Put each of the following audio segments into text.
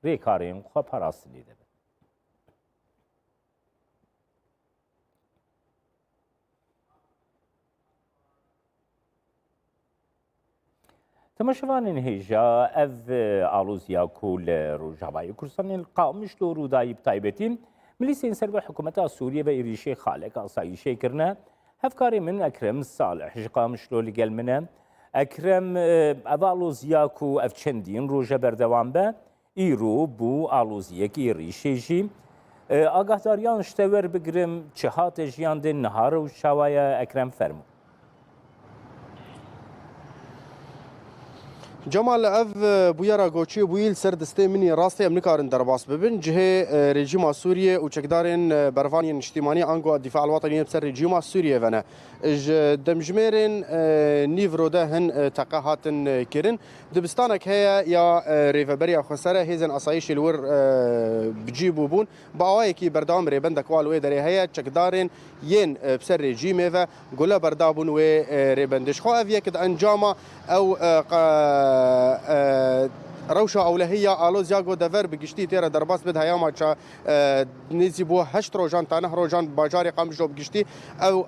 rêkarên xwe parastilê dibin. تماشاوانên hêja ev alozya ku li Rojavayê Kurdistanê li qamiş li Rûdayî bi taybetî Milîsên Serve Hikûmeta Sûriye ve êrişê xalek asayîşê kirine. Hevkarê min Ekrem Salih ji Qamişlo li gel min e. Ekrem ev alozya ku ev çendîn roje berdewam be îro bû alozyekî êrişê jî agahdariyan ji te werbigirim çi hate jiyan dê nihar û şawaye Ekrem fermû. Cemal ev bûyera goçî bûyî li ser destê min ê rastê em nikarin derbas bibin cihê rejîma Sûriye û çekdarên bervaniyên niştîmanî ango dîfa alwatanî bi ser rejîma Sûriye vene. Ji demjimêrên nîvro de hin teqe hatin kirin. Dibistanek heye ya rêveberiya Xweser hêzên asayîşê li wir bicî bûbûn. Bi awayekî berdewam rêbendek wa li wê derê heye çekdarên yên bi ser rejîmê ve gule berdabûn wê rêbendî. Ji xwe ev yek di encama ew روشا اولهیه آلوزیا گو دور بگشتی تیره درباس بده هیاما چا نیزی بو هشت روزان تانه روزان باجاری قامجو بگشتی او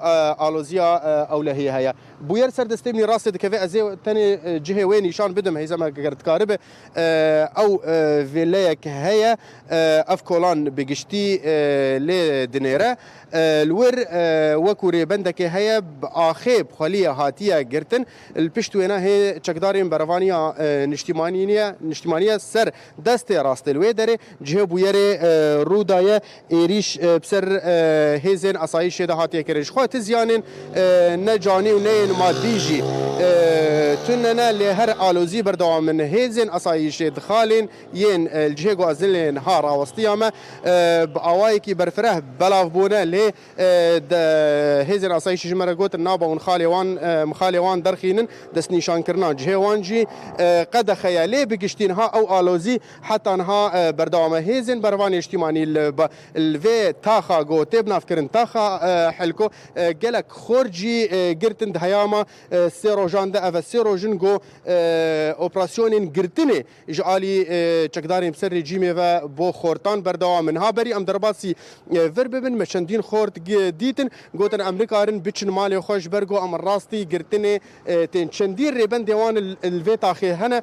آلوزیا اولهیه هیا بویر سر دستیمنی راست دکوی ازی تانی جهه وی نشان بدم هیزما گرد کاربه او ویلیه که هیا اف کولان بگشتی لی دنیره الور وکوری بندک هیا آخیب خالیه هاتیه گرتن الپشتوینا هی چکدارین بروانیا نشتیمانیه سر دست راست الوی داره جه بویره رودایه ایریش بسر هیزن اسایش ده هاتیه کرش خو تزیانن نه جانی و نه مادی جی تننا لهر آلوزی بردوام من هیزن اسایش دخالین ین الجه گو ازلن ها راوستیامه باوای کی برفره بلاف بونه ل هیزن اسایش جمره گوت نابون خالیوان درخینن دست نشان کرنا جه وانجی قد خیالی بگشتین ها او آلوزی حتی انها بردوامه هیزن بروان اجتماعی الوی تاخا گو تیب نافکرن تاخا حلکو گلک خورجی گرتن دهیاما سیروجان ده او سیروجن گو اپراسیونین گرتنه جالی چکداریم سر رژیمه و بو خورتان بردوام منها بری ام درباسی ور ببن مشندین خورت دیتن گوتن امریکارن بچن مالی خوش برگو ام راستی گرتنه تن چندیر ریبن دیوان الوی تاخی هنه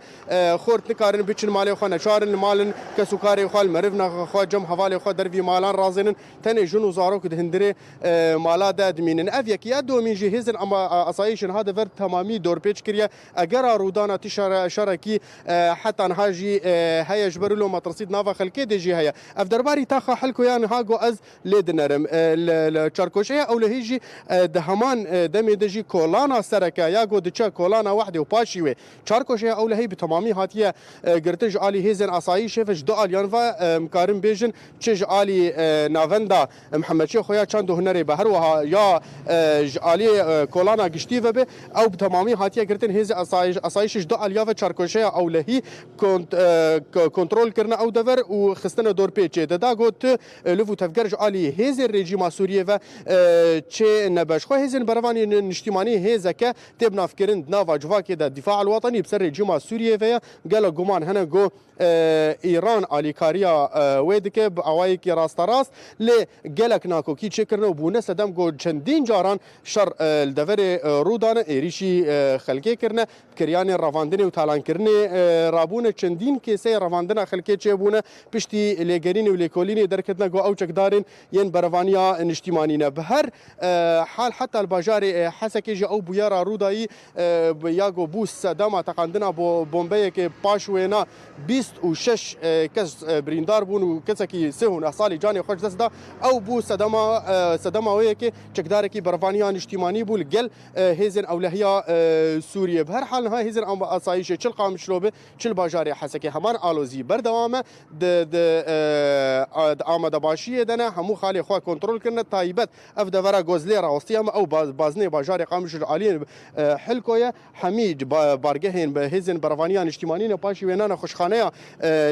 خورت نکارن بچن مالی خو نشارن مالن کسوکاری خو مرفنا خو جم حوالی خو دروی مالان رازنن تن جنو زارو که هندره مالا د ادمینن افیک یا دومین جهیزن اما اسایشن هذا ور تمامی دور پیچ کریه اگر رودانا تشار شرکی حتی انهاجی هي جبرلو مترصيد نافا خلكي دي جي هي اف درباري تاخا حلكو يعني هاغو از ليدنرم الشاركوشيه او لهيجي دهمان دمي دجي كولانا سركا ياغو دچا كولانا وحده وباشيوي شاركوشيه او لهي بتمامي هاتيه گرتج علي هيزن اسايش فش دو اليانفا مكارم بيجن تشج علي نافندا محمد شي خويا چاندو هنري بهر وها يا علي كولانا گشتي وبه او بتمامي هاتيه گرتن هيز اسايش دو اليافا شاركوشيه او لهي کنترل کردن او دور و خستن دور پیچه دا گوت لفو تفگرج علی هیز رژیم سوریه و چه نبش خو هیزن بروانی نشتیمانی هیز که تب نافکرند ناوا جواکی دا دفاع الوطنی بسر رژیم سوریه و گل گمان هنه گو ایران آلیکاریا وید که اوای کی راست راست ل گلک ناکو کی چکرنو بونه صدم گو چندین جاران شر الدور رودان ایریشی خلقی کرنه کریان رواندن و تالان کرنه رابونه چندین کیسه رواندن خلقی چبونه پشتی لگرین و لکولین درکتنا گو او چکدارین ین بروانیا نشتیمانینه به هر حال حتی الباجار حسکی جو او بویرا رودایی یا گو بوس صدم تقندنا بومبه که پاشوینا 26 کس بریندار بون و کسی که سهون اصالی جانی خوش دست دا او بو صدما وی که چکدار کی بروانیا نشتیمانی بول گل هیزن اولهیا سوریه به هر حال ها هیزن اسایش چل قام شلوبه چل باجار حسکی همان آلوزی بردوامه د آماده باشی دنه همو خالی خو کنترل کنه تایبت اف دورا گوزلی راستیام او بازنه باجار قامش علی حلکویا حمید بارگهین به هیزن بروانیا نشتیمانی نه پاشی ونانه خوشخانه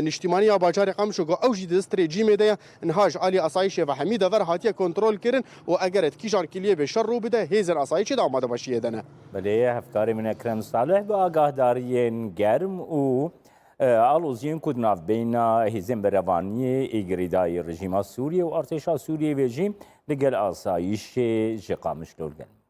نشتیمانی باجار قامش گو اوجی دست رژیم ده انهاج علی اسایش و حمید دور هاتیه کنترل کرن و اگرت کیجان کلیه به شر رو بده هیزن اسایش ده آماده باشی دنه بله هفتاری من اکرم صالح با آگاهداریین گرم و آلوزیین کود نافبینا هیزم بروانی ایگریدای رژیما سوریه و ارتشا سوریه ویجیم لگل آسایش جقامش لولگن